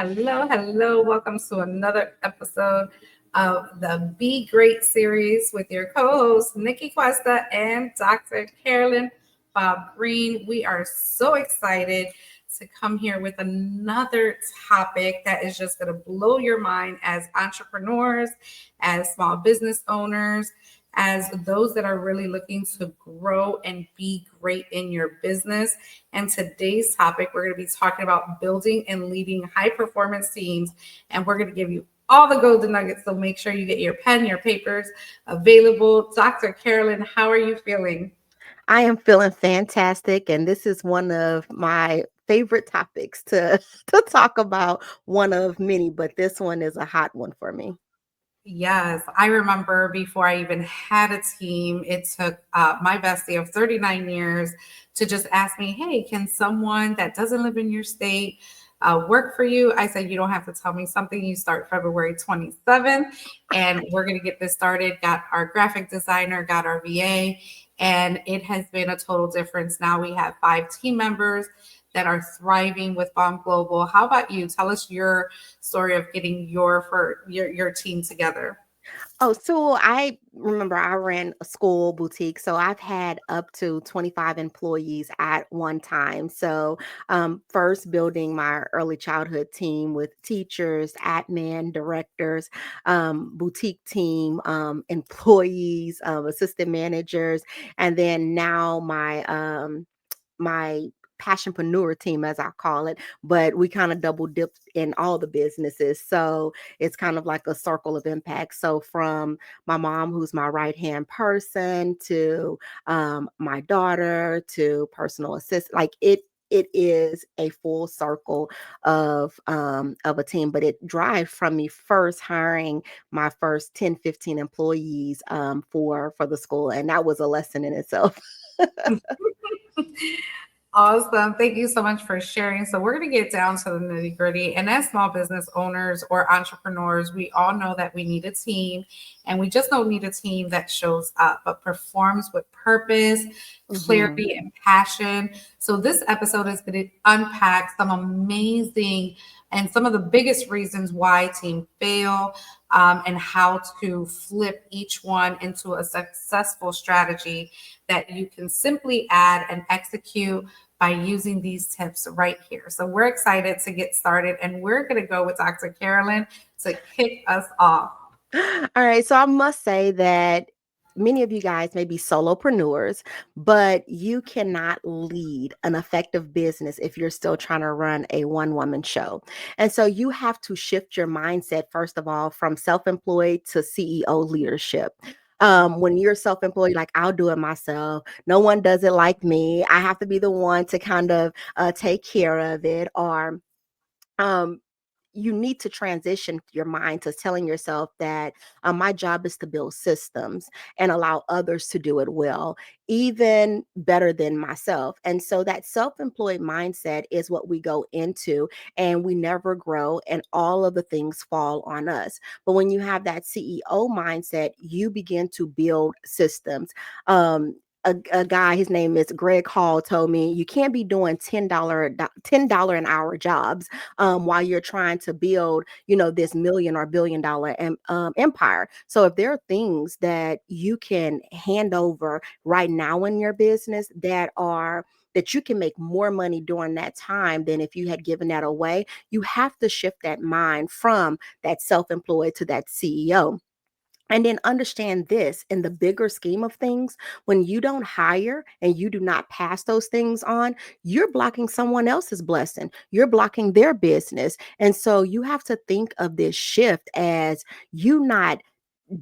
Hello, hello. Welcome to another episode of the Be Great series with your co hosts, Nikki Cuesta and Dr. Carolyn Bobb-Green. We are so excited to come here with another topic that is just going to blow your mind as entrepreneurs, as small business owners, as those that are really looking to grow and be great in your business. And today's topic, we're going to be talking about building and leading high performance teams. And we're going to give you all the golden nuggets. So make sure you get your pen, your papers available. Dr. Carolyn, how are you feeling? I am feeling fantastic, and this is one of my favorite topics to to talk about. One of many, but this one is a hot one for me. Yes, I remember before I even had a team, it took my bestie of 39 years to just ask me, hey, can someone that doesn't live in your state work for you? I said, you don't have to tell me something. You start February 27th, and we're going to get this started. Got our graphic designer, got our VA, and it has been a total difference. Now we have 5 team members that are thriving with Bomb Global. How about you? Tell us your story of getting your team together. Oh, so I remember I ran a school boutique, so I've had up to 25 employees at one time. So, first building my early childhood team with teachers, admin, directors, boutique team, employees, assistant managers, and then now my passionpreneur team, as I call it, but we kind of double dipped in all the businesses. So it's kind of like a circle of impact. So from my mom, who's my right hand person, to my daughter, to personal assistant, like it is a full circle of a team, but it drives from me first hiring my first 10, 15 employees for the school, and that was a lesson in itself. Awesome. Thank you so much for sharing. So, we're going to get down to the nitty gritty. And as small business owners or entrepreneurs, we all know that we need a team, and we just don't need a team that shows up, but performs with purpose, Mhm. clarity, and passion. So, this episode is going to unpack some amazing and some of the biggest reasons why teams fail, and how to flip each one into a successful strategy that you can simply add and execute by using these tips right here. So we're excited to get started, and we're going to go with Dr. Carolyn to kick us off. All right. So I must say that many of you guys may be solopreneurs, but you cannot lead an effective business if you're still trying to run a one woman show. And so you have to shift your mindset, first of all, from self employed to CEO leadership. When you're self employed, like I'll do it myself, no one does it like me. I have to be the one to kind of take care of it, or um, you need to transition your mind to telling yourself that my job is to build systems and allow others to do it well, even better than myself. And so that self employed mindset is what we go into, and we never grow, and all of the things fall on us. But when you have that CEO mindset, you begin to build systems. A guy, his name is Greg Hall, told me you can't be doing $10 an hour jobs while you're trying to build, this million or billion-dollar empire. So if there are things that you can hand over right now in your business that you can make more money during that time than if you had given that away, you have to shift that mind from that self-employed to that CEO. And then understand this, in the bigger scheme of things, when you don't hire and you do not pass those things on, you're blocking someone else's blessing. You're blocking their business. And so you have to think of this shift as you not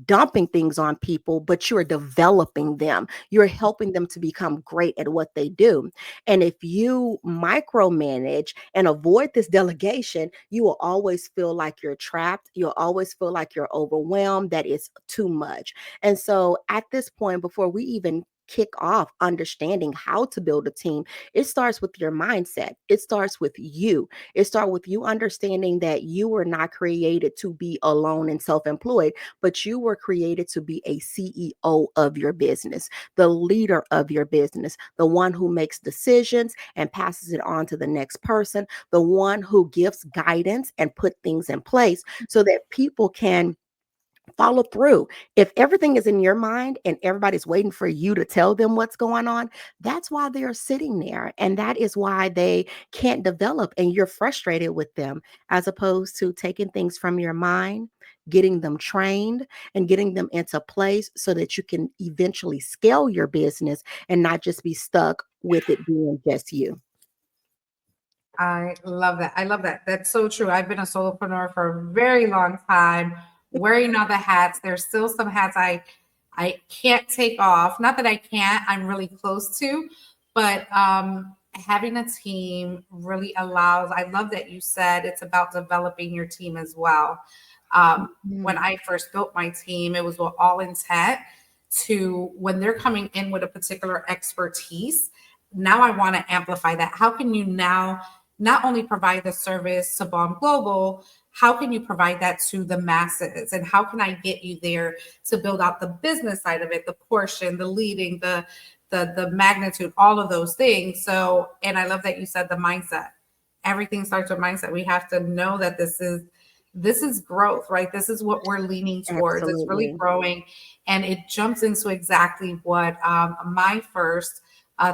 dumping things on people, but you're developing them. You're helping them to become great at what they do. And if you micromanage and avoid this delegation, you will always feel like you're trapped. You'll always feel like you're overwhelmed, that it's too much. And so at this point, before we even kick off understanding how to build a team, it starts with your mindset. It starts with you. It starts with you understanding that you were not created to be alone and self-employed, but you were created to be a CEO of your business, the leader of your business, the one who makes decisions and passes it on to the next person, the one who gives guidance and put things in place so that people can follow through. If everything is in your mind and everybody's waiting for you to tell them what's going on, that's why they're sitting there. And that is why they can't develop and you're frustrated with them, as opposed to taking things from your mind, getting them trained and getting them into place so that you can eventually scale your business and not just be stuck with it being just you. I love that. I love that. That's so true. I've been a solopreneur for a very long time, wearing all the hats. There's still some hats I can't take off. Not that I can't, I'm really close to, but having a team really allows. I love that you said it's about developing your team as well. When Mhm. I first built my team, it was with all intent to when they're coming in with a particular expertise. Now I want to amplify that. How can you now not only provide the service to Bomb Global, how can you provide that to the masses? And how can I get you there to build out the business side of it, the portion, the leading, the magnitude, all of those things. So, and I love that you said the mindset. Everything starts with mindset. We have to know that this is growth, right? This is what we're leaning towards. It's really Absolutely. growing. And it jumps into exactly what my first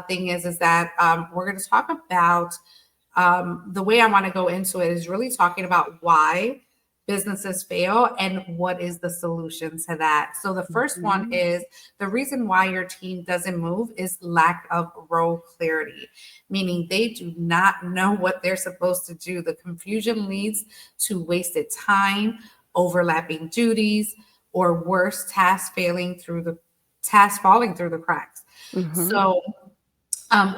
thing is that we're going to talk about the way I want to go into it is really talking about why businesses fail and what is the solution to that. So the first one Mhm. is the reason why your team doesn't move is lack of role clarity, meaning they do not know what they're supposed to do. The confusion leads to wasted time, overlapping duties, or worse, tasks falling through the cracks. Mhm. So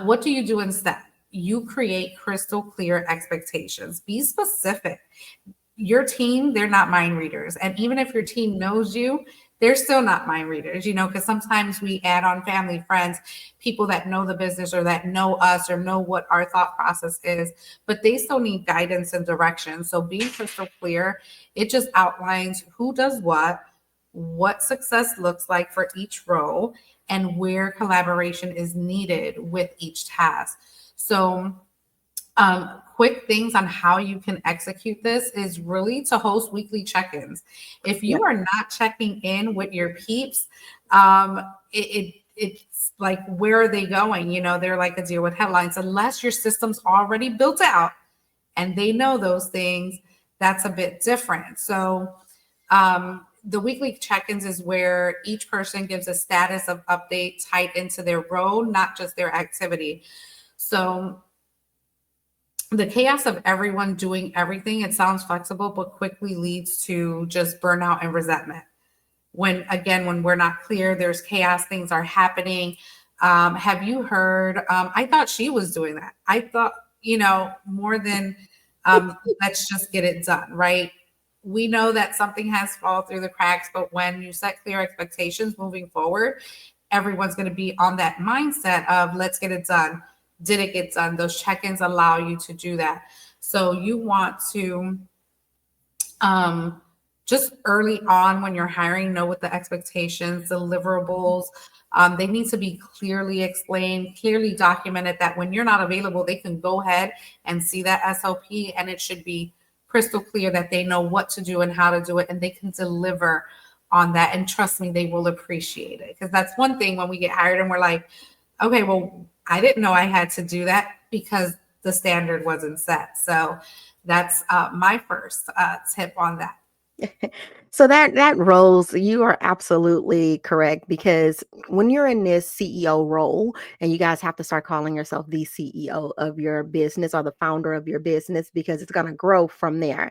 what do you do instead? You create crystal clear expectations. Be specific. Your team, they're not mind readers. And even if your team knows you, they're still not mind readers, because sometimes we add on family, friends, people that know the business or that know us or know what our thought process is, but they still need guidance and direction. So being crystal clear, it just outlines who does what success looks like for each role, and where collaboration is needed with each task. So, quick things on how you can execute this is really to host weekly check-ins. If Yep. you are not checking in with your peeps, it's like, where are they going? They're like a deer with headlines. Unless your system's already built out and they know those things, that's a bit different. So the weekly check-ins is where each person gives a status of update tied into their role, not just their activity. So the chaos of everyone doing everything, it sounds flexible, but quickly leads to just burnout and resentment. When we're not clear, there's chaos, things are happening. Have you heard? I thought she was doing that. I thought, more than let's just get it done, right? We know that something has fallen through the cracks, but when you set clear expectations moving forward, everyone's going to be on that mindset of let's get it done. Did it get done? Those check-ins allow you to do that. So you want to um, just early on when you're hiring, know what the expectations, deliverables, they need to be clearly explained, clearly documented, that when you're not available, they can go ahead and see that SOP, and it should be crystal clear that they know what to do and how to do it, and they can deliver on that. And trust me, they will appreciate it, because that's one thing when we get hired and we're like, okay, well, I didn't know I had to do that because the standard wasn't set. So that's my first tip on that. So that roles, you are absolutely correct, because when you're in this CEO role and you guys have to start calling yourself the CEO of your business or the founder of your business, because it's going to grow from there.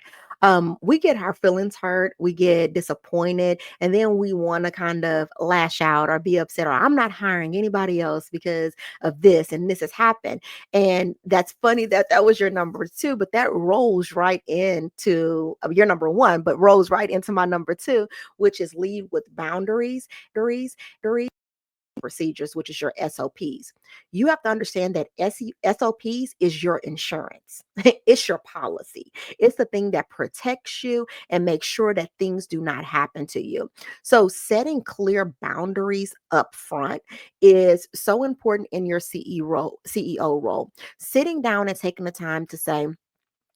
We get our feelings hurt, we get disappointed, and then we want to kind of lash out or be upset, or I'm not hiring anybody else because of this and this has happened. And that's funny that that was your number two, but that rolls right into your number one, but rolls right into my number two, which is lead with boundaries. procedures, which is your SOPs. You have to understand that SOPs is your insurance. It's your policy. It's the thing that protects you and makes sure that things do not happen to you. So setting clear boundaries up front is so important in your CEO role. Sitting down and taking the time to say,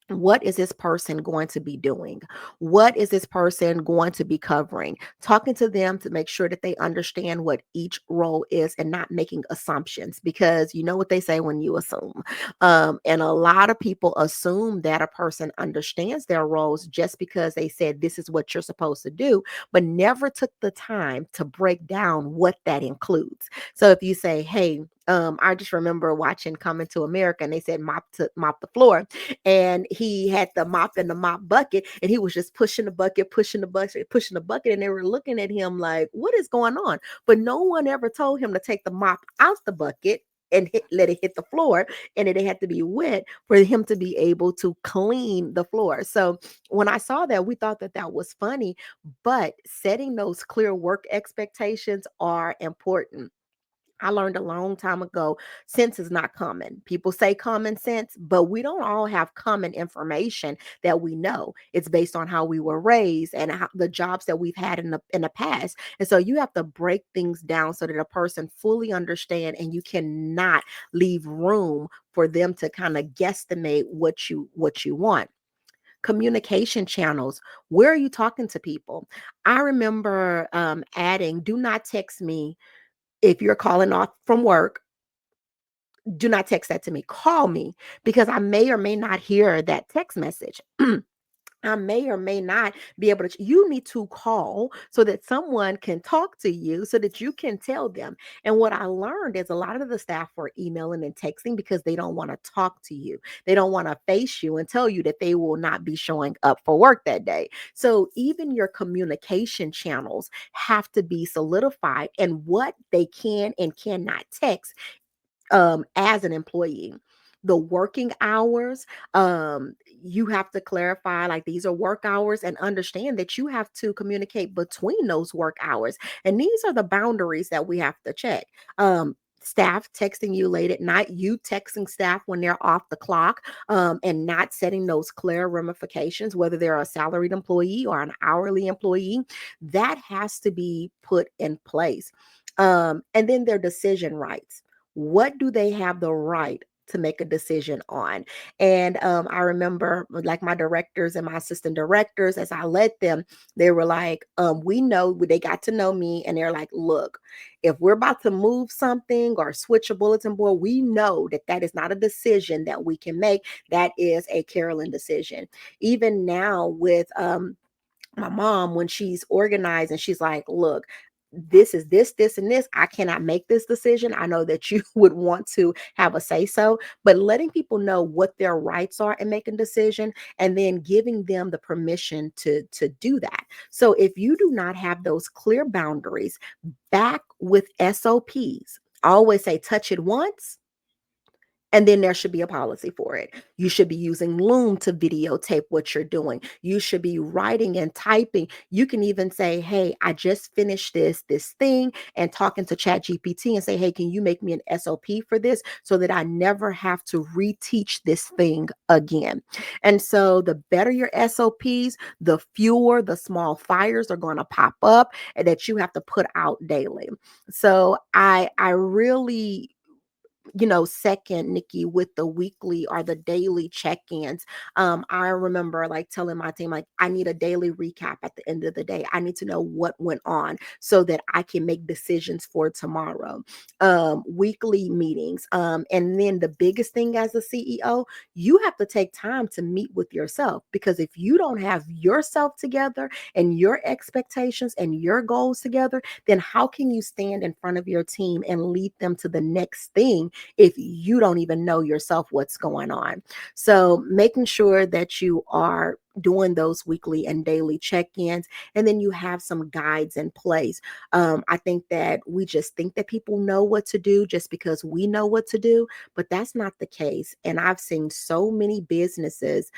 what is this person going to be doing? What is this person going to be covering? Talking to them to make sure that they understand what each role is and not making assumptions, because you know what they say when you assume. And a lot of people assume that a person understands their roles just because they said this is what you're supposed to do, but never took the time to break down what that includes. So if you say, hey, I just remember watching Coming to America, and they said mop the floor, and he had the mop and the mop bucket, and he was just pushing the bucket, pushing the bucket, pushing the bucket, and they were looking at him like, what is going on? But no one ever told him to take the mop out the bucket and let it hit the floor, and it had to be wet for him to be able to clean the floor. So when I saw that, we thought that that was funny, but setting those clear work expectations are important. I learned a long time ago, sense is not common. People say common sense, but we don't all have common information that we know. It's based on how we were raised and how, the jobs that we've had in the past. And so you have to break things down so that a person fully understand, and you cannot leave room for them to kind of guesstimate what you want. Communication channels. Where are you talking to people? I remember adding, do not text me if you're calling off from work. Do not text that to me. Call me, because I may or may not hear that text message. I may or may not be able to. You need to call so that someone can talk to you so that you can tell them. And what I learned is a lot of the staff were emailing and texting because they don't want to talk to you. They don't want to face you and tell you that they will not be showing up for work that day. So even your communication channels have to be solidified and what they can and cannot text as an employee. The working hours, you have to clarify like these are work hours, and understand that you have to communicate between those work hours. And these are the boundaries that we have to check. Staff texting you late at night, you texting staff when they're off the clock, and not setting those clear ramifications, whether they're a salaried employee or an hourly employee, that has to be put in place. And then their decision rights. What do they have the right to make a decision on? And I remember like my directors and my assistant directors, as I led them, they were like, we know, they got to know me, and they're like, look, if we're about to move something or switch a bulletin board, we know that that is not a decision that we can make. That is a Carolyn decision. Even now with my mom, when she's organized and she's like, look, this is this and this, I cannot make this decision. I know that you would want to have a say so, but letting people know what their rights are and making decision, and then giving them the permission to do that. So if you do not have those clear boundaries back with SOPs, I always say touch it once, and then there should be a policy for it. You should be using Loom to videotape what you're doing. You should be writing and typing. You can even say, hey, I just finished this thing, and talking to Chat GPT and say, hey, can you make me an SOP for this so that I never have to reteach this thing again? And so the better your SOPs, the fewer the small fires are going to pop up and that you have to put out daily. So I really, second, Nikki, with the weekly or the daily check-ins. I remember like telling my team, like, I need a daily recap at the end of the day. I need to know what went on so that I can make decisions for tomorrow. Weekly meetings. And then the biggest thing as a CEO, you have to take time to meet with yourself, because if you don't have yourself together and your expectations and your goals together, then how can you stand in front of your team and lead them to the next thing if you don't even know yourself what's going on? So making sure that you are doing those weekly and daily check-ins, and then you have some guides in place. I think that we just think that people know what to do just because we know what to do, but that's not the case. And I've seen so many businesses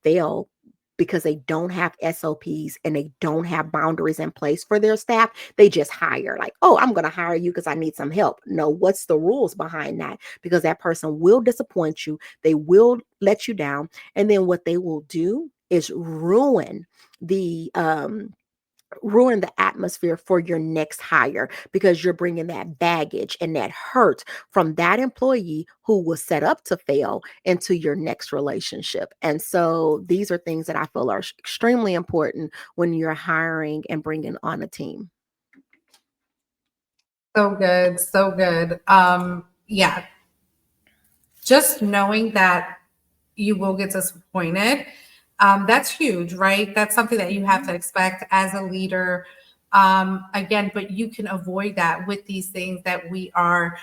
fail because they don't have SOPs and they don't have boundaries in place for their staff. They just hire, like, oh, I'm going to hire you because I need some help. No, what's the rules behind that? Because that person will disappoint you. They will let you down. And then what they will do is the ruin the atmosphere for your next hire, because you're bringing that baggage and that hurt from that employee who was set up to fail into your next relationship. And so these are things that I feel are extremely important when you're hiring and bringing on a team. So good, so good. Yeah, just knowing that you will get disappointed, that's huge, right? That's something that you have to expect as a leader. Again, but you can avoid that with these things that we are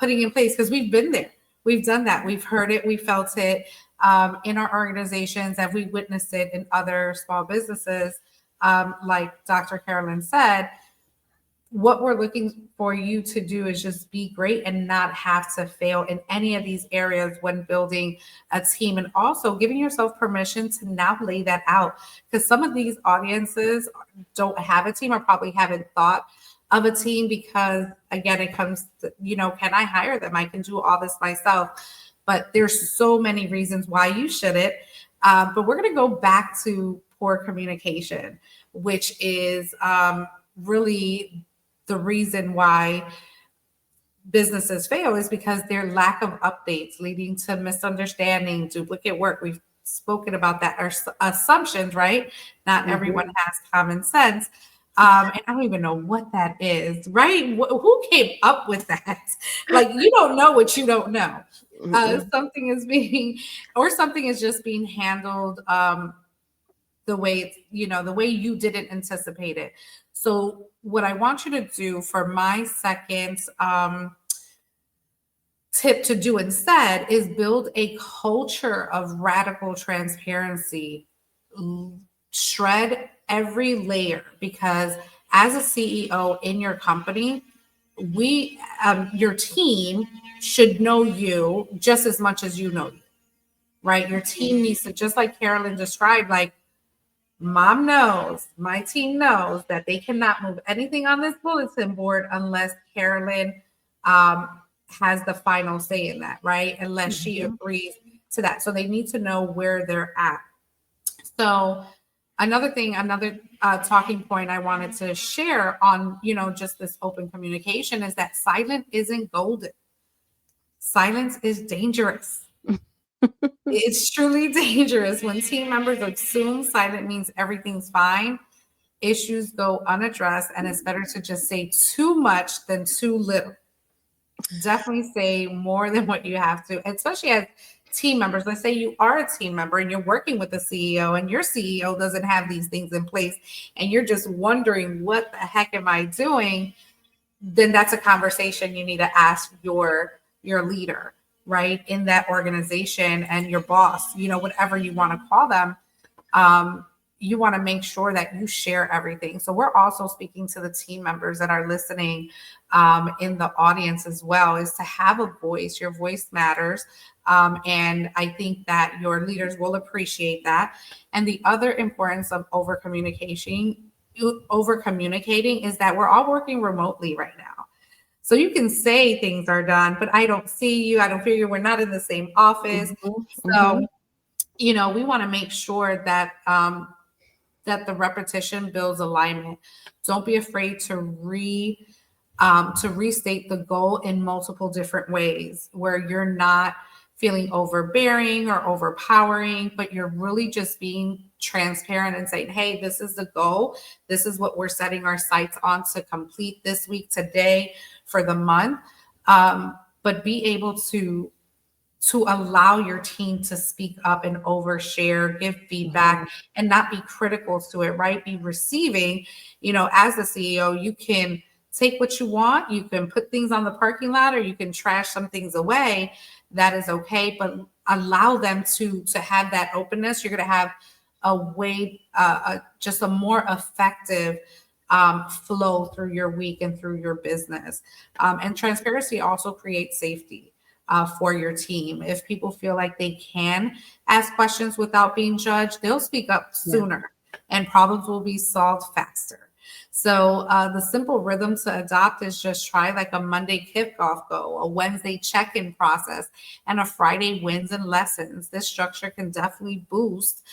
putting in place, because we've been there. We've done that. We've heard it. We felt it in our organizations, and we witnessed it in other small businesses. Like Dr. Carolyn said, what we're looking for you to do is just be great and not have to fail in any of these areas when building a team, and also giving yourself permission to now lay that out, because some of these audiences don't have a team or probably haven't thought of a team, because again, it comes to, can I hire them? I can do all this myself. But there's so many reasons why you shouldn't. But we're going to go back to poor communication, which is really the reason why businesses fail, is because their lack of updates, leading to misunderstanding, duplicate work. We've spoken about that. Our assumptions, right? Not everyone has common sense. And I don't even know what that is, right? Who came up with that? Like, you don't know what you don't know. Something is just being handled the way the way you didn't anticipate it. So what I want you to do for my second tip to do instead is build a culture of radical transparency. Shred every layer, because as a CEO in your company, your team should know you just as much as you know you, right? Your team needs to, just like Carolyn described, like, Mom knows, my team knows that they cannot move anything on this bulletin board unless Carolyn has the final say in that, right? Unless she agrees to that. So they need to know where they're at. So another talking point I wanted to share on, just this open communication, is that silent isn't golden. Silence is dangerous. It's truly dangerous when team members assume silent means everything's fine. Issues go unaddressed, and it's better to just say too much than too little. Definitely say more than what you have to, especially as team members. Let's say you are a team member and you're working with the CEO, and your CEO doesn't have these things in place, and you're just wondering, what the heck am I doing? Then that's a conversation you need to ask your leader, right, in that organization, and your boss, whatever you want to call them. You want to make sure that you share everything. So we're also speaking to the team members that are listening in the audience as well, is to have a voice. Your voice matters. And I think that your leaders will appreciate that. And the other importance of over communicating is that we're all working remotely right now. So you can say things are done, but I don't see you. I don't feel you. We're not in the same office. So, we want to make sure that that the repetition builds alignment. Don't be afraid to restate the goal in multiple different ways, where you're not feeling overbearing or overpowering, but you're really just being transparent and saying, hey, this is the goal. This is what we're setting our sights on to complete this week, today, for the month. But be able to allow your team to speak up and overshare, give feedback, and not be critical to it, right? Be receiving. As the CEO, you can take what you want. You can put things on the parking lot, or you can trash some things away. That is okay, but allow them to have that openness. You're going to have a way, just a more effective flow through your week and through your business. And transparency also creates safety, for your team. If people feel like they can ask questions without being judged, they'll speak up Yeah. sooner and problems will be solved faster. So the simple rhythm to adopt is just try like a Monday kickoff goal, a Wednesday check-in process, and a Friday wins and lessons. This structure can definitely boost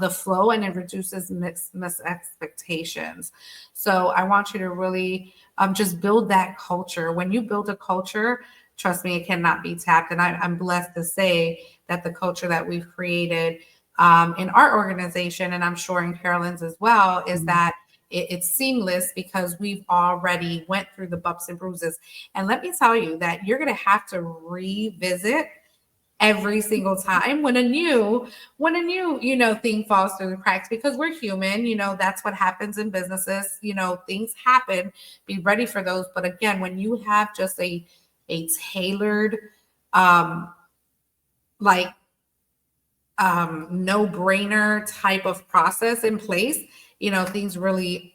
the flow and it reduces mis expectations. So I want you to really just build that culture. When you build a culture, trust me, it cannot be tapped. And I'm blessed to say that the culture that we've created in our organization, and I'm sure in Carolyn's as well, is Mhm. that it's seamless because we've already went through the bumps and bruises. And let me tell you that you're going to have to revisit every single time when a new thing falls through the cracks, because we're human. That's what happens in businesses. Things happen. Be ready for those. But again, when you have just a tailored um like no brainer type of process in place, things really,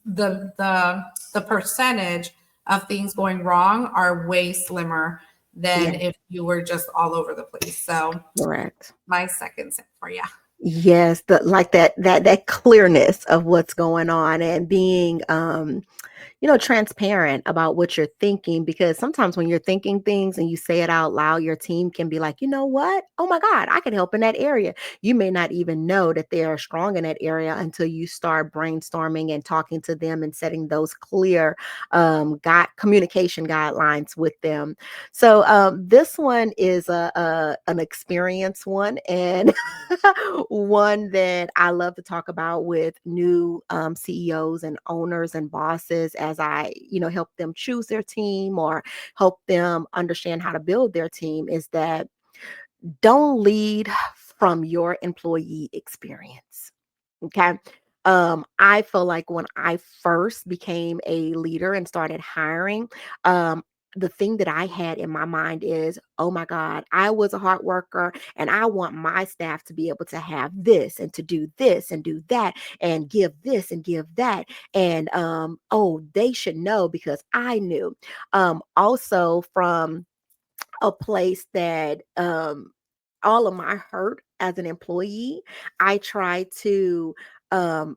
the percentage of things going wrong are way slimmer than Yeah, if you were just all over the place. So correct. my second tip for you. Yes, the like that clearness of what's going on and being transparent about what you're thinking, because sometimes when you're thinking things and you say it out loud, your team can be like, you know what? Oh my God, I can help in that area. You may not even know that they are strong in that area until you start brainstorming and talking to them and setting those clear communication guidelines with them. So this one is an experience one, and one that I love to talk about with new CEOs and owners and bosses as I, help them choose their team or help them understand how to build their team, is that don't lead from your employee experience. Okay. I feel like when I first became a leader and started hiring, um, the thing that I had in my mind is, oh my God, I was a hard worker and I want my staff to be able to have this and to do this and do that and give this and give that. And oh, they should know because I knew. Also from a place that all of my hurt as an employee, I try to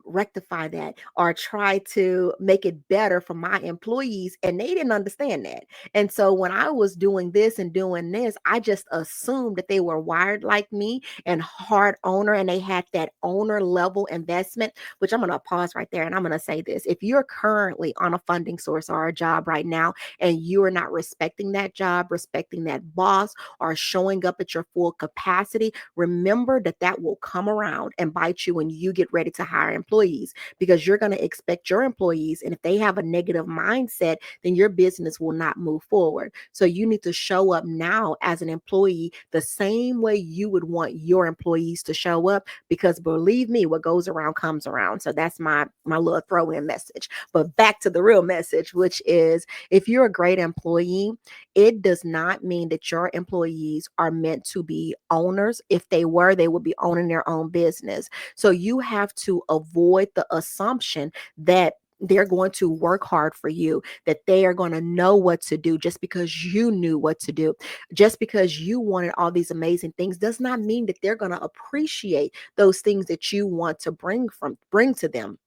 rectify that or try to make it better for my employees, and they didn't understand that. And so when I was doing this and doing this, I just assumed that they were wired like me and hard owner, and they had that owner level investment. Which I'm going to pause right there and I'm going to say this: if you're currently on a funding source or a job right now and you are not respecting that job, respecting that boss, or showing up at your full capacity, remember that that will come around and bite you when you get ready to hire employees, because you're going to expect your employees. And if they have a negative mindset, then your business will not move forward. So you need to show up now as an employee the same way you would want your employees to show up, because believe me, what goes around comes around. So that's my little throw in message. But back to the real message, which is, if you're a great employee, it does not mean that your employees are meant to be owners. If they were, they would be owning their own business. So you have to avoid the assumption that they're going to work hard for you, that they are going to know what to do just because you knew what to do. Just because you wanted all these amazing things does not mean that they're going to appreciate those things that you want to bring to them.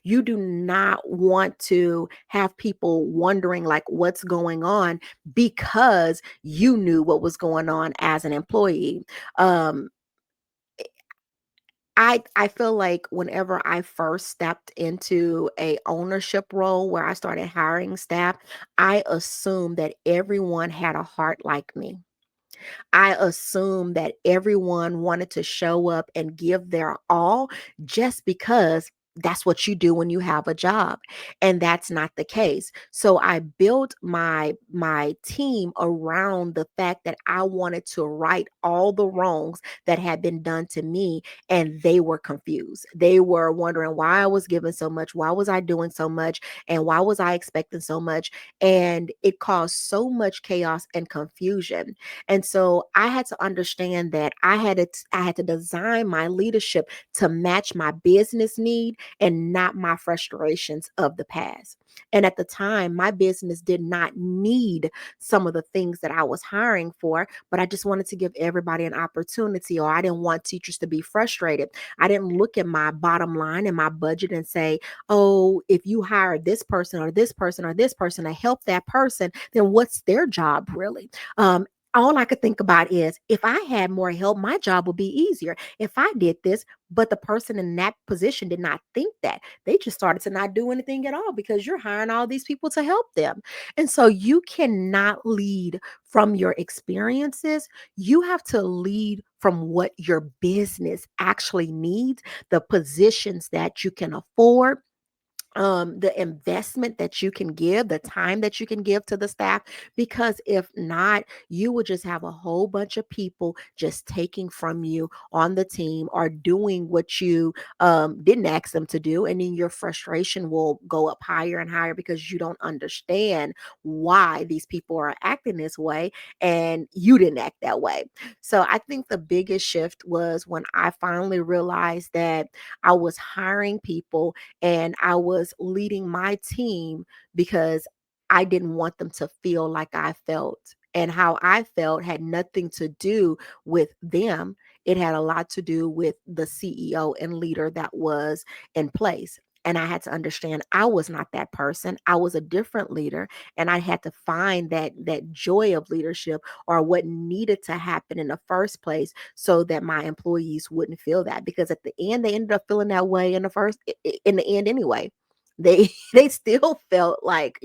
You do not want to have people wondering like what's going on because you knew what was going on as an employee. um I feel like whenever I first stepped into a ownership role where I started hiring staff, I assumed that everyone had a heart like me. I assumed that everyone wanted to show up and give their all just because that's what you do when you have a job, and that's not the case. So I built my team around the fact that I wanted to right all the wrongs that had been done to me, and they were confused. They were wondering why I was giving so much, why was I doing so much, and why was I expecting so much, and it caused so much chaos and confusion. And so I had to understand that I had to design my leadership to match my business need and not my frustrations of the past. And at the time, my business did not need some of the things that I was hiring for, but I just wanted to give everybody an opportunity, or I didn't want teachers to be frustrated. I didn't look at my bottom line and my budget and say, oh, if you hire this person or this person or this person to help that person, then what's their job really? All I could think about is if I had more help, my job would be easier. If I did this, but the person in that position did not think that. They just started to not do anything at all because you're hiring all these people to help them. And so you cannot lead from your experiences. You have to lead from what your business actually needs, the positions that you can afford, the investment that you can give, the time that you can give to the staff, because if not, you will just have a whole bunch of people just taking from you on the team or doing what you didn't ask them to do, and then your frustration will go up higher and higher because you don't understand why these people are acting this way and you didn't act that way. So I think the biggest shift was when I finally realized that I was hiring people and I was leading my team because I didn't want them to feel like I felt. And how I felt had nothing to do with them. It had a lot to do with the CEO and leader that was in place. And I had to understand I was not that person. I was a different leader. And I had to find that joy of leadership, or what needed to happen in the first place, so that my employees wouldn't feel that, because at the end they ended up feeling that way in the end anyway. They still felt like,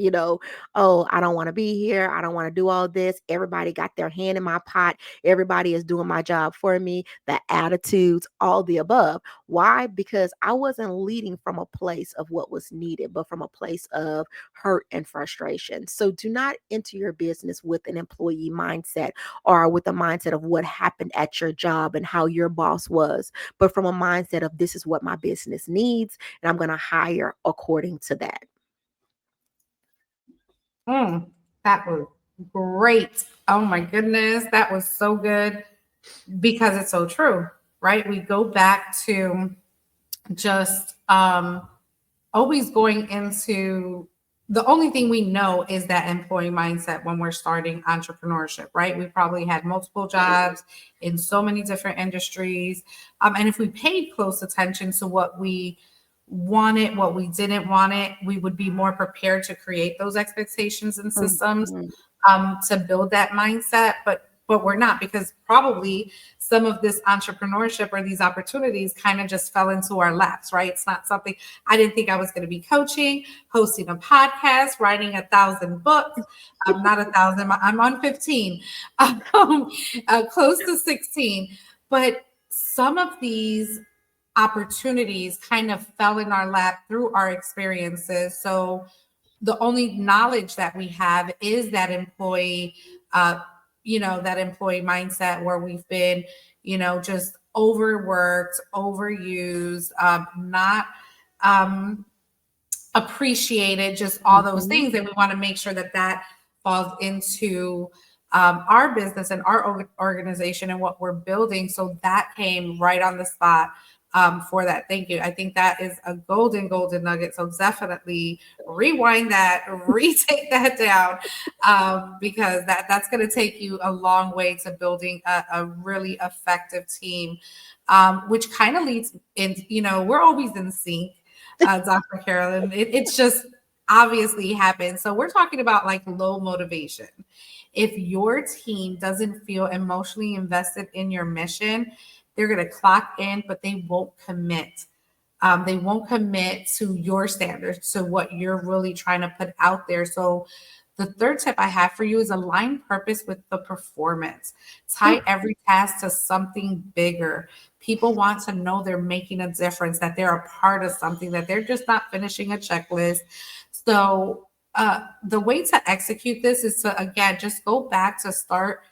oh, I don't want to be here, I don't want to do all this, everybody got their hand in my pot, everybody is doing my job for me, the attitudes, all the above. Why? Because I wasn't leading from a place of what was needed, but from a place of hurt and frustration. So do not enter your business with an employee mindset, or with a mindset of what happened at your job and how your boss was, but from a mindset of this is what my business needs, and I'm going to hire according to that. Mm, that was great. Oh my goodness, that was so good because it's so true, right? We go back to just always going into the only thing we know is that employee mindset when we're starting entrepreneurship, right? We probably had multiple jobs in so many different industries. And if we paid close attention to what we wanted, what we didn't want it, we would be more prepared to create those expectations and systems Mhm. to build that mindset. But we're not, because probably some of this entrepreneurship or these opportunities kind of just fell into our laps, right? It's not something I didn't think I was going to be coaching, hosting a podcast, writing 1,000 books. I'm not 1,000, I'm on 15, close to 16. But some of these opportunities kind of fell in our lap through our experiences. So the only knowledge that we have is that uh, that employee mindset where we've been, just overworked, overused, not um, appreciated, just all those Mhm. things. And we want to make sure that that falls into our business and our organization and what we're building. So that came right on the spot for that. Thank you. I think that is a golden nugget. So definitely rewind that, retake that down, because that's going to take you a long way to building a really effective team, which kind of leads in, we're always in sync, Dr. Carolyn. It's just obviously happens. So we're talking about like low motivation. If your team doesn't feel emotionally invested in your mission, they're going to clock in, but they won't commit. They won't commit to your standards, to what you're really trying to put out there. So the third tip I have for you is align purpose with the performance. Whew. Tie every task to something bigger. People want to know they're making a difference, that they're a part of something, that they're just not finishing a checklist. So the way to execute this is to, again, just go back to start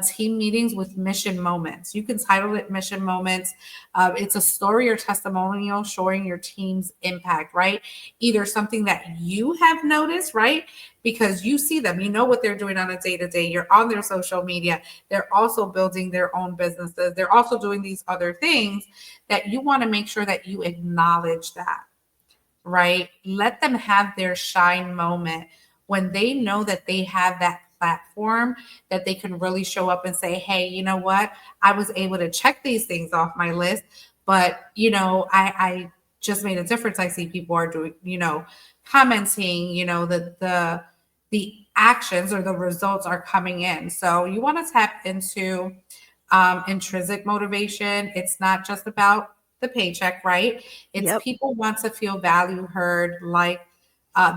team meetings with mission moments. You can title it mission moments. It's a story or testimonial showing your team's impact, right? Either something that you have noticed, right? Because you see them, you know what they're doing on a day to day. You're on their social media. They're also building their own businesses. They're also doing these other things that you want to make sure that you acknowledge that. right? Let them have their shine moment when they know that they have that platform that they can really show up and say, hey, you know what? I was able to check these things off my list, but I just made a difference. I see people are doing, commenting, the actions or the results are coming in. So you want to tap into intrinsic motivation. It's not just about the paycheck, right? It's Yep. people want to feel value, heard, like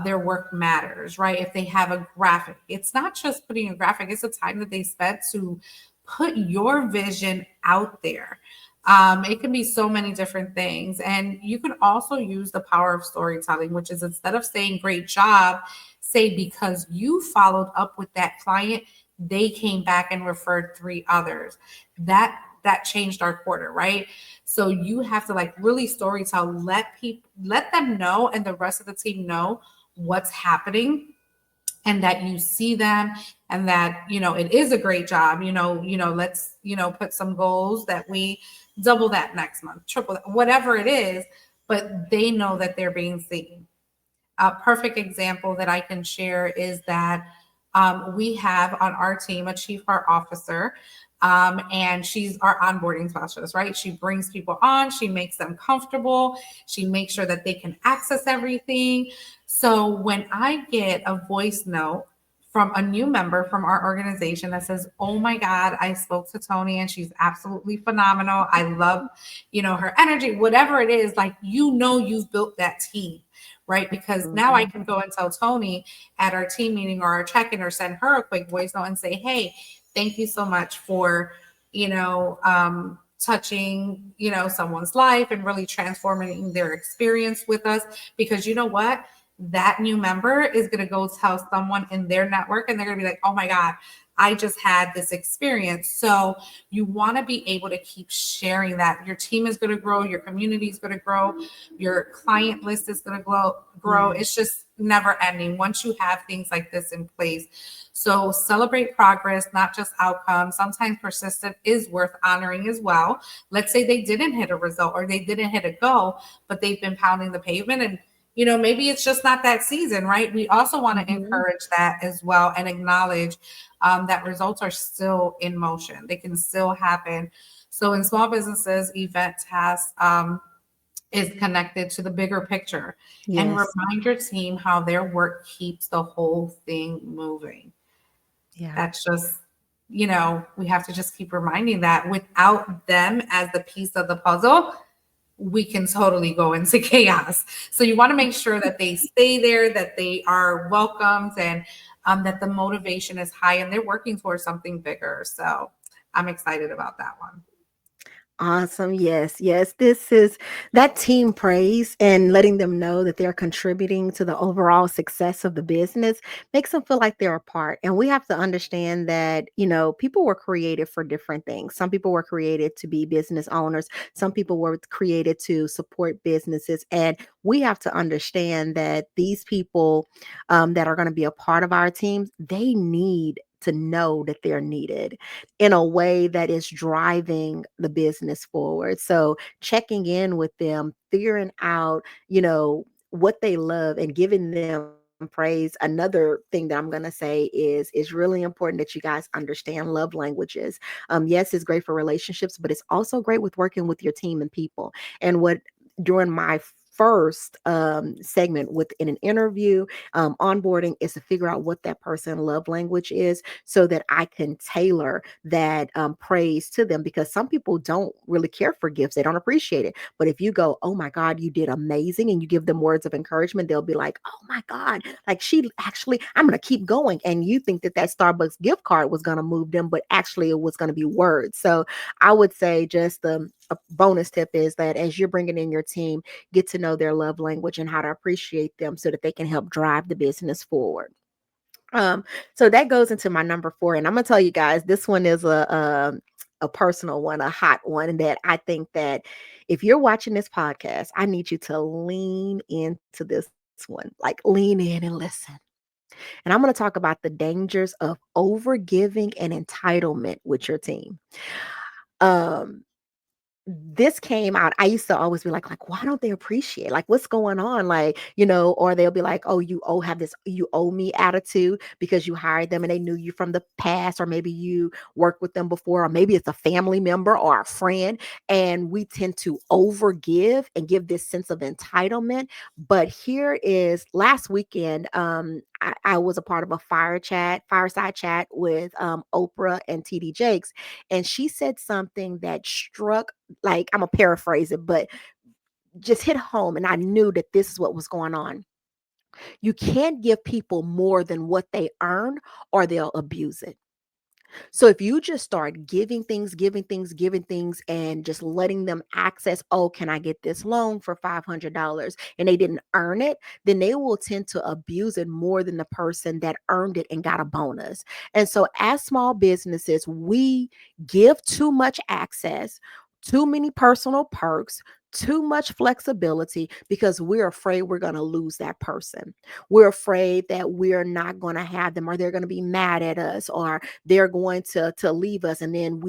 their work matters, right? If they have a graphic, it's not just putting a graphic, it's the time that they spent to put your vision out there. It can be so many different things. And you can also use the power of storytelling, which is instead of saying great job, say because you followed up with that client, they came back and referred three others. That changed our quarter, right? So you have to like really storytell, let them know and the rest of the team know what's happening and that you see them and that it is a great job. Let's put some goals that we double that next month, triple that, whatever it is, but they know that they're being seen. A perfect example that I can share is that we have on our team a chief heart officer, and she's our onboarding specialist, right? She brings people on, she makes them comfortable, she makes sure that they can access everything. So when I get a voice note from a new member from our organization that says, oh my God, I spoke to Tony and she's absolutely phenomenal. I love, her energy, whatever it is, like, you've built that team, right? Because now I Mhm. can go and tell Tony at our team meeting or our check-in or send her a quick voice note and say, hey, thank you so much for, touching, someone's life and really transforming their experience with us. Because you know what? That new member is going to go tell someone in their network and they're going to be like, oh my God, I just had this experience. So you want to be able to keep sharing that. Your team is going to grow, your community is going to grow, your client list is going to grow. Yeah. It's just never ending once you have things like this in place. So celebrate progress, not just outcomes. Sometimes persistent is worth honoring as well. Let's say they didn't hit a result or they didn't hit a goal, but they've been pounding the pavement and maybe it's just not that season, right? We also want to Mhm. encourage that as well and acknowledge that results are still in motion. They can still happen. So in small businesses, event tasks is connected to the bigger picture and Yes. remind your team how their work keeps the whole thing moving. Yeah. That's just, we have to just keep reminding that without them as the piece of the puzzle, we can totally go into chaos. So you want to make sure that they stay there, that they are welcomed, and that the motivation is high and they're working towards something bigger. So I'm excited about that one. Awesome. Yes. Yes. This is that team praise and letting them know that they're contributing to the overall success of the business makes them feel like they're a part. And we have to understand that, people were created for different things. Some people were created to be business owners, some people were created to support businesses. And we have to understand that these people that are going to be a part of our teams, they need to know that they're needed in a way that is driving the business forward. So checking in with them, figuring out, what they love and giving them praise. Another thing that I'm going to say is really important that you guys understand love languages. Yes, it's great for relationships, but it's also great with working with your team and people. And what during my first segment within an interview onboarding is to figure out what that person love language is so that I can tailor that praise to them, because some people don't really care for gifts. They don't appreciate it. But if you go, oh my God, you did amazing, and you give them words of encouragement, they'll be like, oh my God, like she actually, I'm going to keep going. And you think that Starbucks gift card was going to move them, but actually it was going to be words. So I would say just a bonus tip is that as you're bringing in your team, get to know their love language and how to appreciate them so that they can help drive the business forward. Um, so that goes into my number 4, and I'm gonna tell you guys, this one is a personal one, a hot one, and that I think that if you're watching this podcast, I need you to lean into this one, like lean in and listen. And I'm going to talk about the dangers of overgiving and entitlement with your team. Um, this came out. I used to always be like, why don't they appreciate? Like, what's going on? Like, or they'll be like, oh, have this you owe me attitude because you hired them and they knew you from the past, or maybe you worked with them before, or maybe it's a family member or a friend. And we tend to overgive and give this sense of entitlement. But here is last weekend, I was a part of a fireside chat with Oprah and TD Jakes, and she said something that struck, like, I'm gonna paraphrase it, but just hit home. And I knew that this is what was going on. You can't give people more than what they earn, or they'll abuse it. So if you just start giving things, and just letting them access, oh, can I get this loan for $500? And they didn't earn it, then they will tend to abuse it more than the person that earned it and got a bonus. And so as small businesses, we give too much access, too many personal perks, too much flexibility, because we're afraid we're going to lose that person. We're afraid that we're not going to have them, or they're going to be mad at us, or they're going to leave us. And then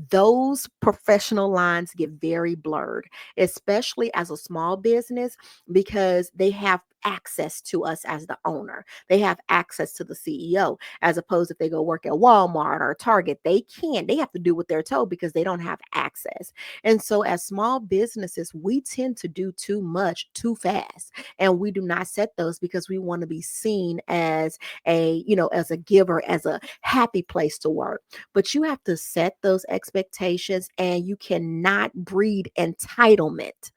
those professional lines get very blurred, especially as a small business, because they have access to us as the owner. They have access to the CEO, as opposed if they go work at Walmart or Target, they have to do what they're told because they don't have access. And so as small businesses, we tend to do too much too fast, and we do not set those because we want to be seen as as a giver, as a happy place to work. But you have to set those expectations, and you cannot breed entitlement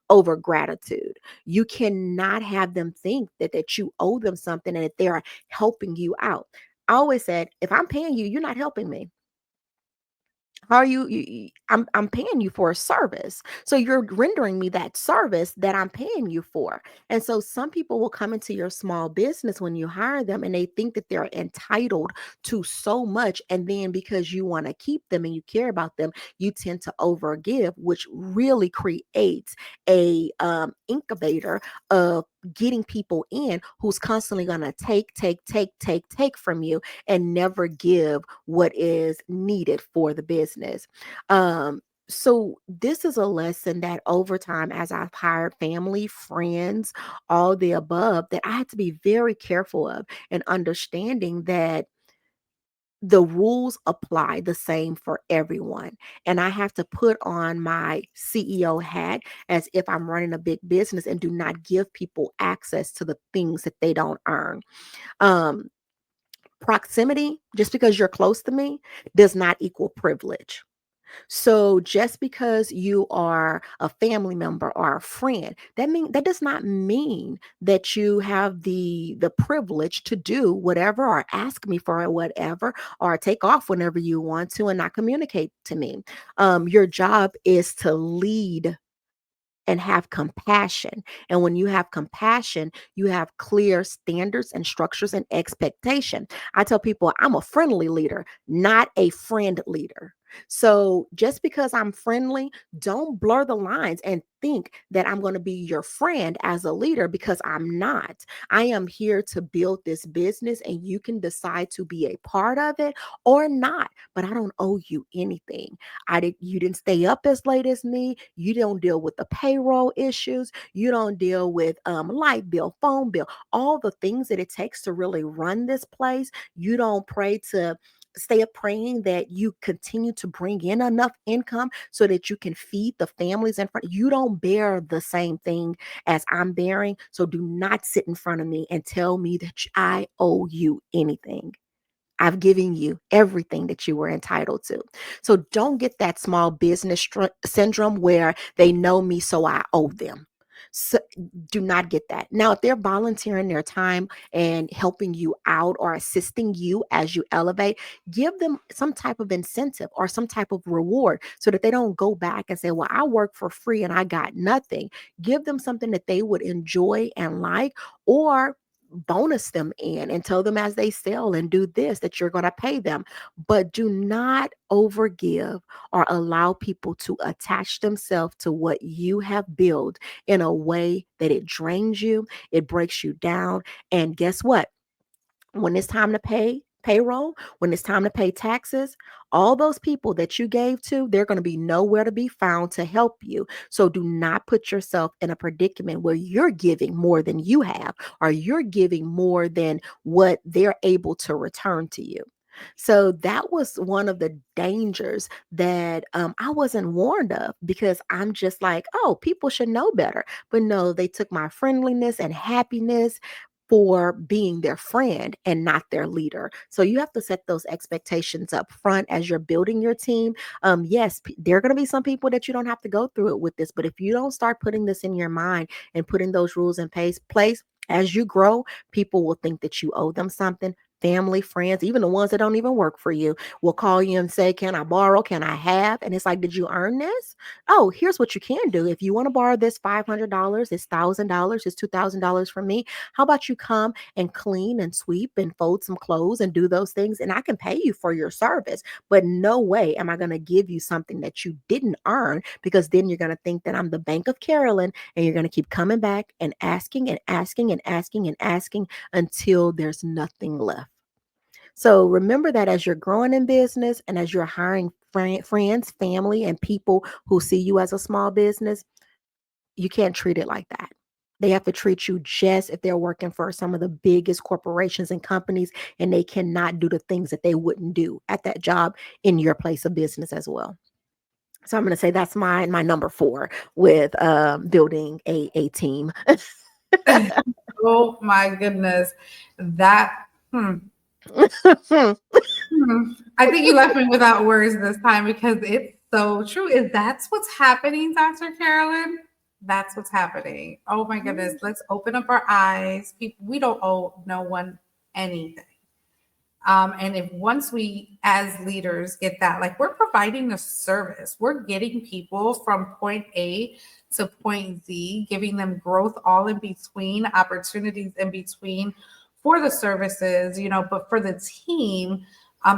over gratitude. You cannot have them think that you owe them something and that they're helping you out. I always said, if I'm paying you, you're not helping me. How are I'm paying you for a service. So you're rendering me that service that I'm paying you for. And so some people will come into your small business when you hire them, and they think that they're entitled to so much. And then because you want to keep them and you care about them, you tend to overgive, which really creates a incubator of getting people in who's constantly going to take from you, and never give what is needed for the business. So this is a lesson that over time, as I've hired family, friends, all the above, that I had to be very careful of, and understanding that the rules apply the same for everyone. And I have to put on my CEO hat as if I'm running a big business, and do not give people access to the things that they don't earn. Um, Proximity, just because you're close to me, does not equal privilege. So just because you are a family member or a friend, that does not mean that you have the privilege to do whatever, or ask me for whatever, or take off whenever you want to and not communicate to me. Your job is to lead and have compassion. And when you have compassion, you have clear standards and structures and expectation. I tell people I'm a friendly leader, not a friend leader. So just because I'm friendly, don't blur the lines and think that I'm going to be your friend as a leader, because I'm not. I am here to build this business, and you can decide to be a part of it or not, but I don't owe you anything. You didn't stay up as late as me. You don't deal with the payroll issues. You don't deal with light bill, phone bill, all the things that it takes to really run this place. You don't pray to stay up praying that you continue to bring in enough income so that you can feed the families in front. You don't bear the same thing as I'm bearing. So do not sit in front of me and tell me that I owe you anything. I've given you everything that you were entitled to. So don't get that small business syndrome where they know me, so I owe them. So do not get that. Now, if they're volunteering their time and helping you out, or assisting you as you elevate, give them some type of incentive or some type of reward, so that they don't go back and say, well, I work for free and I got nothing. Give them something that they would enjoy and like, or bonus them in and tell them as they sell and do this that you're going to pay them. But do not overgive or allow people to attach themselves to what you have built in a way that it drains you, it breaks you down. And guess what? When it's time to pay, payroll, when it's time to pay taxes, all those people that you gave to, they're going to be nowhere to be found to help you. So do not put yourself in a predicament where you're giving more than you have, or you're giving more than what they're able to return to you. So that was one of the dangers that I wasn't warned of, because I'm just like, oh, people should know better. But no, they took my friendliness and happiness for being their friend and not their leader. So you have to set those expectations up front as you're building your team. Yes, there are going to be some people that you don't have to go through it with this, but if you don't start putting this in your mind and putting those rules in place, as you grow, people will think that you owe them something. Family, friends, even the ones that don't even work for you will call you and say, can I borrow? Can I have? And it's like, did you earn this? Oh, here's what you can do. If you want to borrow this $500, it's $1,000, it's $2,000 from me. How about you come and clean and sweep and fold some clothes and do those things? And I can pay you for your service. But no way am I going to give you something that you didn't earn, because then you're going to think that I'm the Bank of Carolyn, and you're going to keep coming back and asking and asking and asking and asking until there's nothing left. So remember that as you're growing in business and as you're hiring friends, family, and people who see you as a small business, you can't treat it like that. They have to treat you just if they're working for some of the biggest corporations and companies, and they cannot do the things that they wouldn't do at that job in your place of business as well. So I'm going to say that's my number 4 with building a team. Oh my goodness. That, hmm, I think you left me without words this time because it's so true. Is that's what's happening, Dr. Carolyn? That's what's happening. Oh my goodness. Let's open up our eyes. People, we don't owe no one anything. And if once we as leaders get that, like we're providing a service, we're getting people from point A to point Z, giving them growth all in between, opportunities in between for the services, but for the team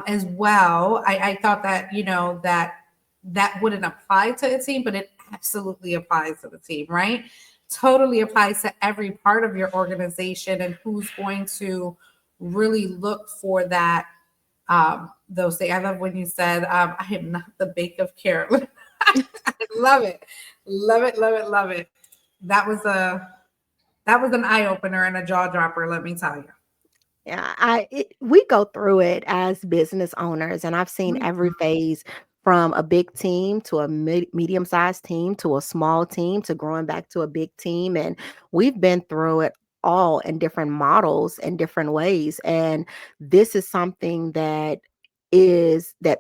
as well. I thought that, that wouldn't apply to a team, but it absolutely applies to the team, right? Totally applies to every part of your organization and who's going to really look for that those things. I love when you said I am not the Bank of Carolyn. I love it. Love it, love it, love it. That was an eye opener and a jaw dropper, let me tell you. Yeah, we go through it as business owners, and I've seen every Mhm. phase, from a big team to a medium-sized team to a small team to growing back to a big team, and we've been through it all in different models and different ways. And this is something that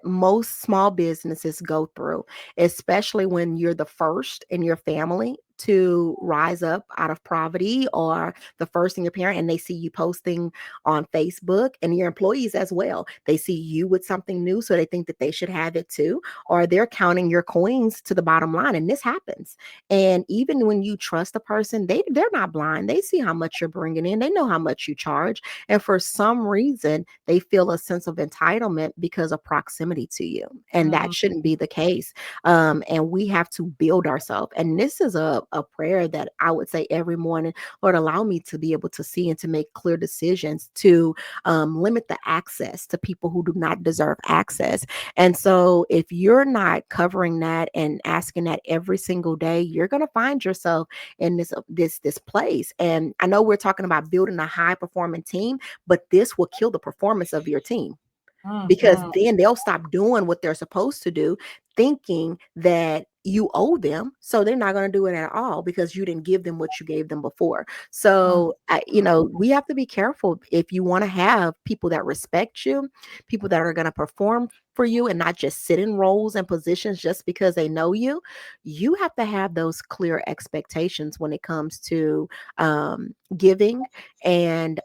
most small businesses go through, especially when you're the first in your family to rise up out of poverty, or the first in your parent, and they see you posting on Facebook, and your employees as well. They see you with something new, so they think that they should have it too, or they're counting your coins to the bottom line. And this happens. And even when you trust a person, they're not blind. They see how much you're bringing in. They know how much you charge. And for some reason, they feel a sense of entitlement because of proximity to you. And that Mhm. shouldn't be the case. And we have to build ourselves. And this is a prayer that I would say every morning: Lord, allow me to be able to see and to make clear decisions to limit the access to people who do not deserve access. And so if you're not covering that and asking that every single day, you're going to find yourself in this place. And I know we're talking about building a high performing team, but this will kill the performance of your team, because Mhm. then they'll stop doing what they're supposed to do, thinking that you owe them. So they're not going to do it at all because you didn't give them what you gave them before. Mhm. So, we have to be careful if you want to have people that respect you, people that are going to perform for you and not just sit in roles and positions just because they know you. You have to have those clear expectations when it comes to giving and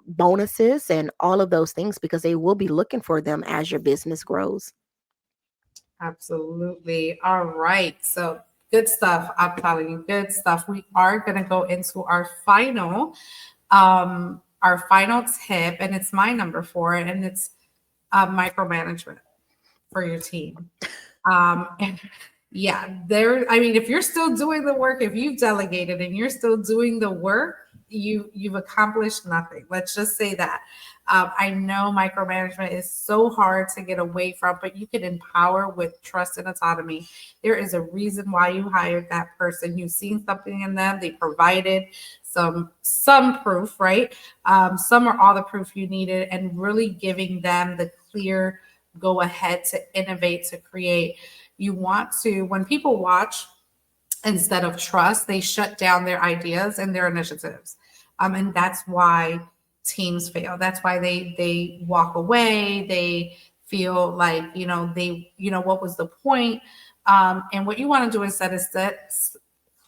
bonuses and all of those things, because they will be looking for them as your business grows. Absolutely. All right. So good stuff. I'm telling you, good stuff. We are going to go into our final tip, and it's my number 4, and it's micromanagement for your team. And yeah, I mean, if you're still doing the work, if you've delegated and you're still doing the work, you've accomplished nothing. Let's just say that. I know micromanagement is so hard to get away from, but you can empower with trust and autonomy. There is a reason why you hired that person. You've seen something in them. They provided some proof, right? Some or all the proof you needed, and really giving them the clear go ahead to innovate, to create. You want to, when people watch, instead of trust, they shut down their ideas and their initiatives. And that's why teams fail. That's why they walk away. They feel like, what was the point? And what you want to do instead is set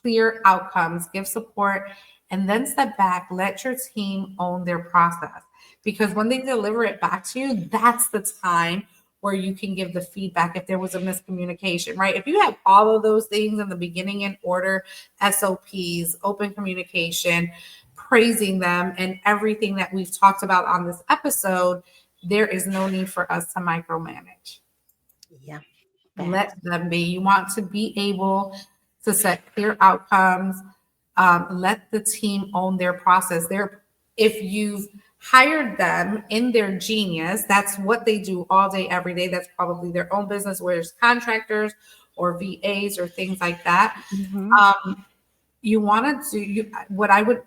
clear outcomes, give support, and then step back, let your team own their process. Because when they deliver it back to you, that's the time where you can give the feedback if there was a miscommunication, right? If you have all of those things in the beginning in order, SOPs, open communication, praising them, and everything that we've talked about on this episode, there is no need for us to micromanage. Yeah. Let them be. You want to be able to set clear outcomes. Let the team own their process. If you've hired them in their genius, that's what they do all day, every day. That's probably their own business, where there's contractors or VAs or things like that. Mm-hmm. You want to do what I would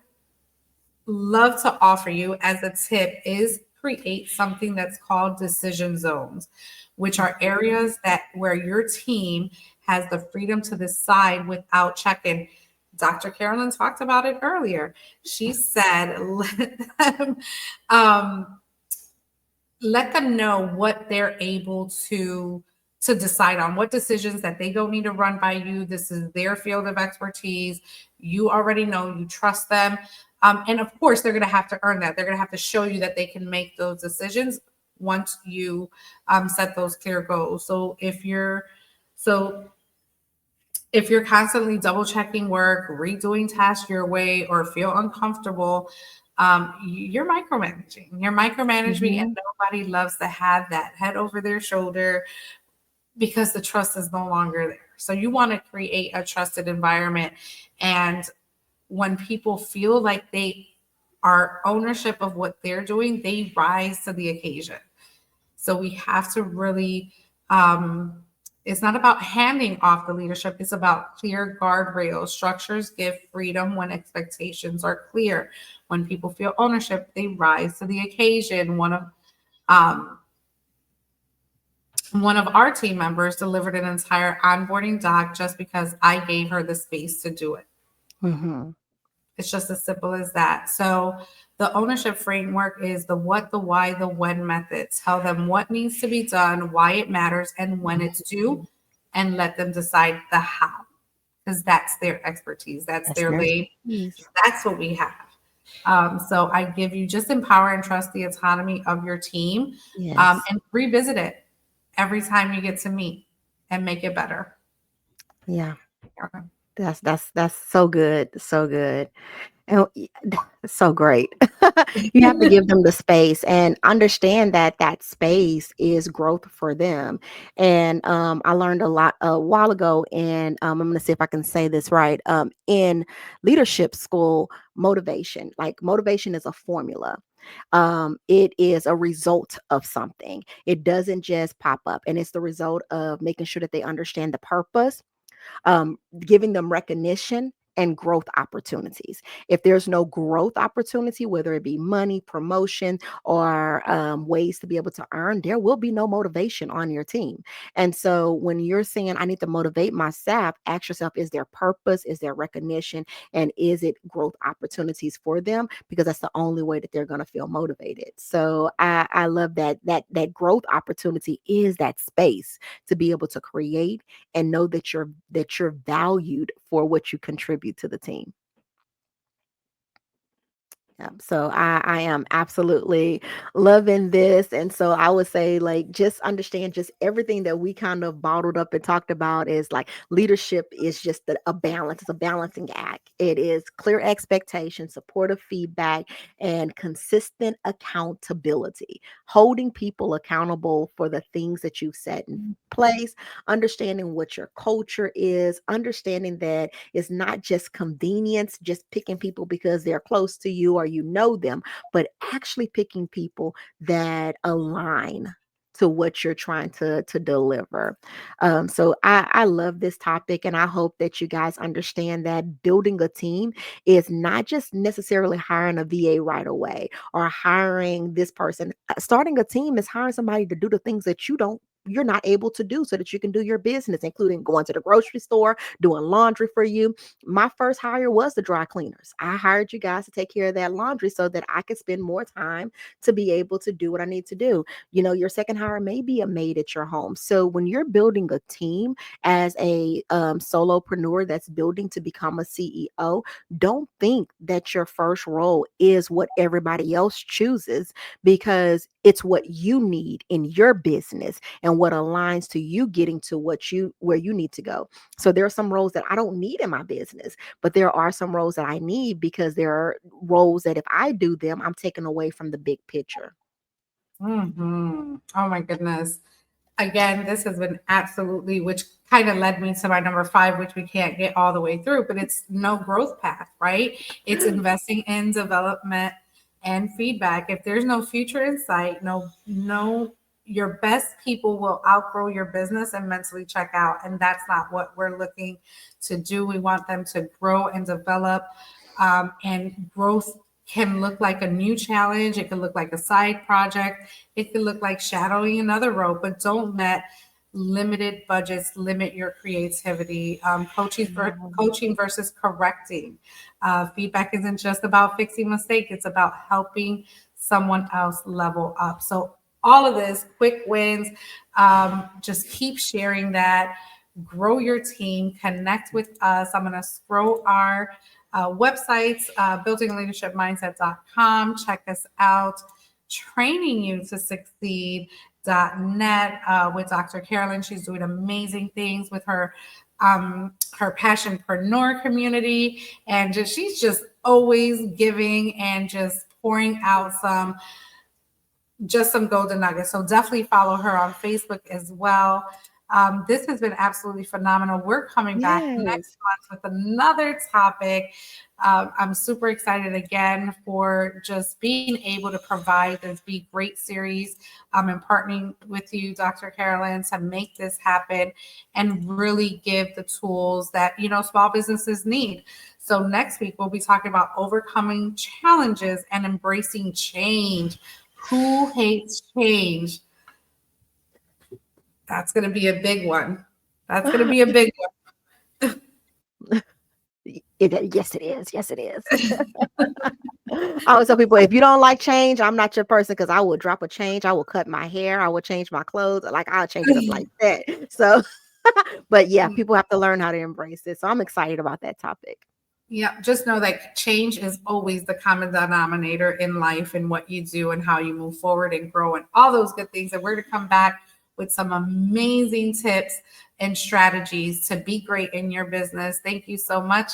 love to offer you as a tip is create something that's called decision zones, which are areas that where your team has the freedom to decide without checking. Dr. Carolyn talked about it earlier. She said, um, let them know what they're able to decide on, what decisions that they don't need to run by you. This is their field of expertise. You already know, you trust them. And of course, they're going to have to earn that. They're going to have to show you that they can make those decisions once you set those clear goals. So if you're constantly double checking work, redoing tasks your way, or feel uncomfortable, you're micromanaging. You're micromanaging, Mm-hmm. and nobody loves to have that head over their shoulder because the trust is no longer there. So you want to create a trusted environment. And when people feel like they are ownership of what they're doing, they rise to the occasion. So we have to really, it's not about handing off the leadership. It's about clear guardrails. Structures give freedom when expectations are clear. When people feel ownership, they rise to the occasion. Um, one of our team members delivered an entire onboarding doc just because I gave her the space to do it. Mm-hmm. It's just as simple as that. So the ownership framework is the what, the why, the when method. Tell them what needs to be done, why it matters, and when it's due, and let them decide the how, because that's their expertise. That's That's their their lane. expertise. That's what we have. So I give you just empower and trust the autonomy of your team, Yes. and revisit it every time you get to meet and make it better. Yeah. Okay. That's so good. So good. Oh, that's so great. You have to give them the space and understand that that space is growth for them. And I learned a lot a while ago, and I'm going to see if I can say this right. In leadership school, motivation is a formula. It is a result of something. It doesn't just pop up, and it's the result of making sure that they understand the purpose, giving them recognition and growth opportunities. If there's no growth opportunity, whether it be money, promotion, or ways to be able to earn, there will be no motivation on your team. And so when you're saying, I need to motivate my staff, ask yourself, is there purpose? Is there recognition? And is it growth opportunities for them? Because that's the only way that they're going to feel motivated. So I love that growth opportunity is that space to be able to create and know that you're valued for what you contribute to the team. Yeah, so I am absolutely loving this. And so I would say, like, just understand just everything that we kind of bottled up and talked about is like leadership is just a balance, it's a balancing act. It is clear expectation, supportive feedback, and consistent accountability, holding people accountable for the things that you've set in place, understanding what your culture is, understanding that it's not just convenience, just picking people because they're close to you or you know them, but actually picking people that align to what you're trying to deliver. So I love this topic, and I hope that you guys understand that building a team is not just necessarily hiring a VA right away or hiring this person. Starting a team is hiring somebody to do the things that you're not able to do so that you can do your business, including going to the grocery store, doing laundry for you. My first hire was the dry cleaners. I hired you guys to take care of that laundry so that I could spend more time to be able to do what I need to do. Your second hire may be a maid at your home. So when you're building a team as a solopreneur that's building to become a CEO, don't think that your first role is what everybody else chooses, because it's what you need in your business and what aligns to you getting to where you need to go. So there are some roles that I don't need in my business, but there are some roles that I need because there are roles that if I do them, I'm taking away from the big picture. Oh my goodness. Again, this has been absolutely, which kind of led me to my number five, which we can't get all the way through, but it's no growth path, right? It's investing in development and feedback. If there's no future in sight, your best people will outgrow your business and mentally check out. And that's not what we're looking to do. We want them to grow and develop. And growth can look like a new challenge. It could look like a side project. It could look like shadowing another role, but don't let limited budgets limit your creativity. Coaching versus correcting. Feedback isn't just about fixing mistakes. It's about helping someone else level up. So all of this, quick wins, just keep sharing that. Grow your team, connect with us. I'm going to scroll our websites, buildingleadershipmindset.com. Check us out. Training You to Succeed.net with Dr. Carolyn. She's doing amazing things with her passionpreneur community, and she's just always giving and just pouring out some golden nuggets. So definitely follow her on Facebook as well. This has been absolutely phenomenal. We're coming back next Yes. month with another topic. I'm super excited again for just being able to provide this Be Great series and partnering with you, Dr. Carolyn, to make this happen and really give the tools that, small businesses need. So next week, we'll be talking about overcoming challenges and embracing change. Who hates change? That's going to be a big one. That's going to be a big Yes, it is. Yes, it is. I always tell people, if you don't like change, I'm not your person, because I will drop a change. I will cut my hair. I will change my clothes. Like, I'll change it up one. like that. So, but yeah, Mm, people have to learn how to embrace it. So I'm excited about that topic. yeah, just know that change is always the common denominator in life and what you do and how you move forward and grow and all those good things. And we're going to come back with some amazing tips and strategies to be great in your business. Thank you so much.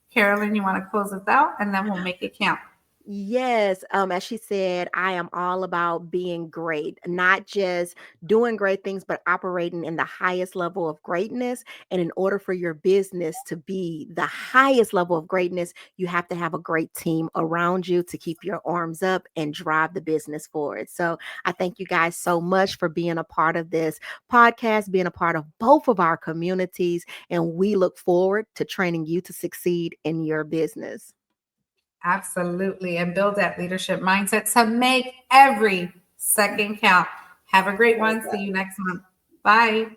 Carolyn, you want to close us out and then we'll make it count. Yes, as she said, I am all about being great, not just doing great things, but operating in the highest level of greatness. And in order for your business to be the highest level of greatness, you have to have a great team around you to keep your arms up and drive the business forward. So I thank you guys so much for being a part of this podcast, being a part of both of our communities. And we look forward to training you to succeed in your business. Absolutely. And build that leadership mindset to make every second count. Have a great one. See you next month. Bye.